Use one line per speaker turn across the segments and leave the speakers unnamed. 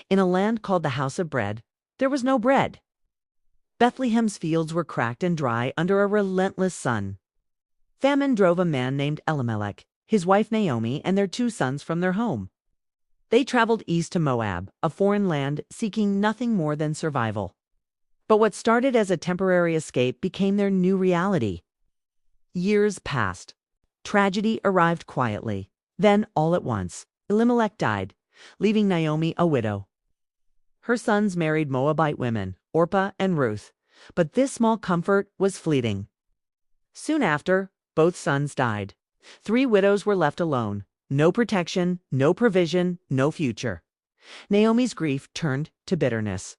In a land called the House of Bread, there was no bread. Bethlehem's fields were cracked and dry under a relentless sun. Famine drove a man named Elimelech, his wife Naomi, and their 2 sons from their home. They traveled east to Moab, a foreign land, seeking nothing more than survival. But what started as a temporary escape became their new reality. Years passed. Tragedy arrived quietly. Then, all at once, Elimelech died, leaving Naomi a widow. Her sons married Moabite women, Orpah and Ruth, but this small comfort was fleeting. Soon after, both sons died. 3 widows were left alone. No protection, no provision, no future. Naomi's grief turned to bitterness.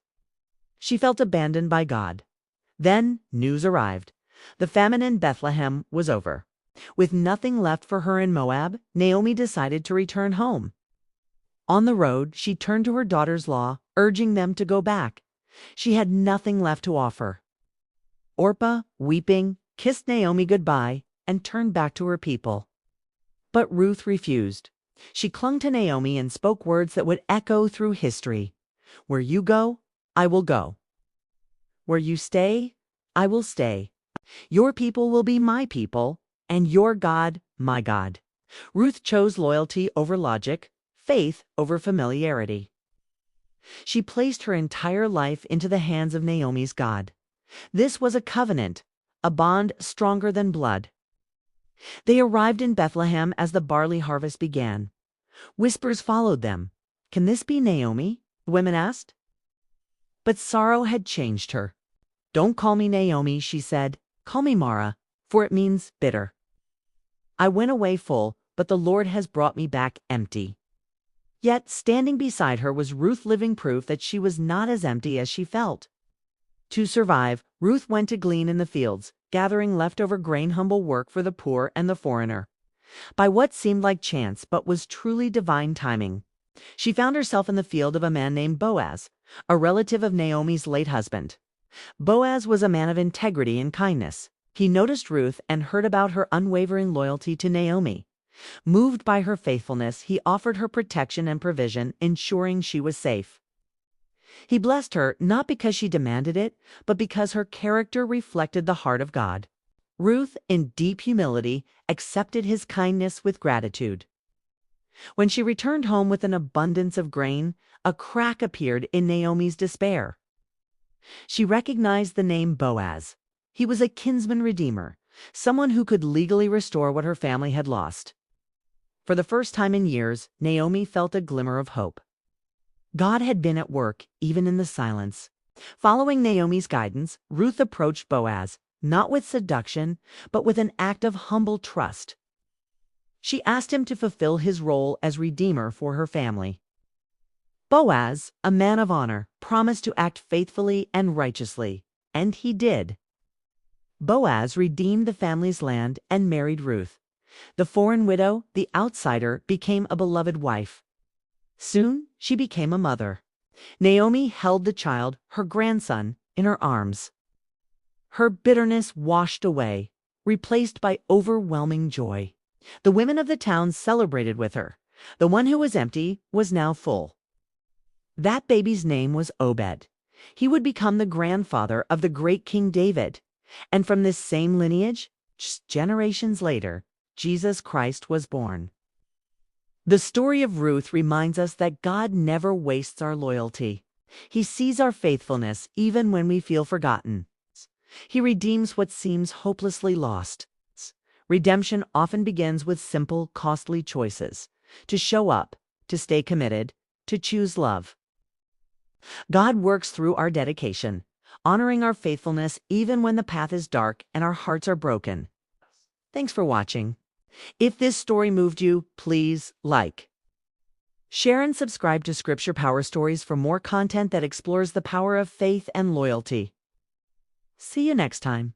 She felt abandoned by God. Then news arrived. The famine in Bethlehem was over. With nothing left for her in Moab, Naomi decided to return home. On the road, she turned to her daughters-in-law, urging them to go back. She had nothing left to offer. Orpah, weeping, kissed Naomi goodbye and turned back to her people. But Ruth refused. She clung to Naomi and spoke words that would echo through history. "Where you go, I will go. Where you stay, I will stay. Your people will be my people, and your God, my God." Ruth chose loyalty over logic, faith over familiarity. She placed her entire life into the hands of Naomi's God. This was a covenant, a bond stronger than blood. They arrived in Bethlehem as the barley harvest began. Whispers followed them. "Can this be Naomi?" the women asked. But sorrow had changed her. "Don't call me Naomi," she said. "Call me Mara, for it means bitter. I went away full, but the Lord has brought me back empty." Yet standing beside her was Ruth, living proof that she was not as empty as she felt. To survive, Ruth went to glean in the fields, gathering leftover grain, humble work for the poor and the foreigner. By what seemed like chance but was truly divine timing, she found herself in the field of a man named Boaz, a relative of Naomi's late husband. Boaz was a man of integrity and kindness. He noticed Ruth and heard about her unwavering loyalty to Naomi. Moved by her faithfulness, he offered her protection and provision, ensuring she was safe. He blessed her not because she demanded it, but because her character reflected the heart of God. Ruth, in deep humility, accepted his kindness with gratitude. When she returned home with an abundance of grain, a crack appeared in Naomi's despair. She recognized the name Boaz. He was a kinsman redeemer, someone who could legally restore what her family had lost. For the first time in years, Naomi felt a glimmer of hope. God had been at work, even in the silence. Following Naomi's guidance, Ruth approached Boaz, not with seduction, but with an act of humble trust. She asked him to fulfill his role as redeemer for her family. Boaz, a man of honor, promised to act faithfully and righteously, and he did. Boaz redeemed the family's land and married Ruth. The foreign widow, the outsider, became a beloved wife. Soon, she became a mother. Naomi held the child, her grandson, in her arms. Her bitterness washed away, replaced by overwhelming joy. The women of the town celebrated with her. The one who was empty was now full. That baby's name was Obed. He would become the grandfather of the great King David. And from this same lineage, just generations later, Jesus Christ was born. The story of Ruth reminds us that God never wastes our loyalty. He sees our faithfulness even when we feel forgotten. He redeems what seems hopelessly lost. Redemption often begins with simple, costly choices: to show up, to stay committed, to choose love. God works through our dedication, honoring our faithfulness even when the path is dark and our hearts are broken. Thanks for watching. If this story moved you, please like, share, and subscribe to Scripture Power Stories for more content that explores the power of faith and loyalty. See you next time.